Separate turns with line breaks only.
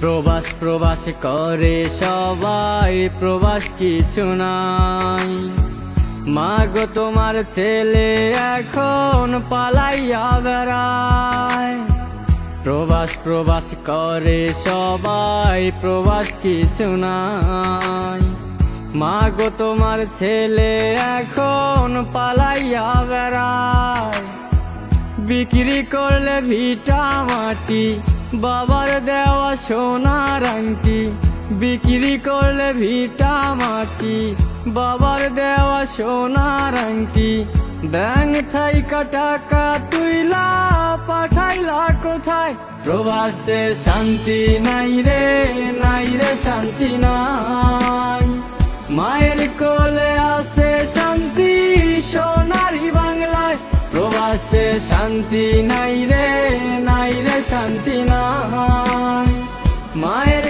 প্রবাস প্রবাস করে সবাই, প্রবাস কিছু নাই। মাগো তোমার ছেলে এখন পালাইয়া বেড়ায়। প্রবাস প্রবাস করে সবাই, প্রবাস কিছু নাই। মাগো তোমার ছেলে এখন পালাইয়া বেড়ায়। বিক্রি করলে ভিটা মাটি, বাবার দেওয়া সোনার আংটি। বিক্রি করলে ভিটা মাটি, বাবার দেওয়া সোনার আংটি। ব্যাংক থাইকা টাকা তুইলা পাঠাইলা কোথায়? প্রবাসে শান্তি নাই রে, নাই রে শান্তি নাই। মায়ের কোলে আছে শান্তি সোনারি বাংলায়। প্রবাসে শান্তি নাই রে, নাই রে শান্তি নাই। মায়ের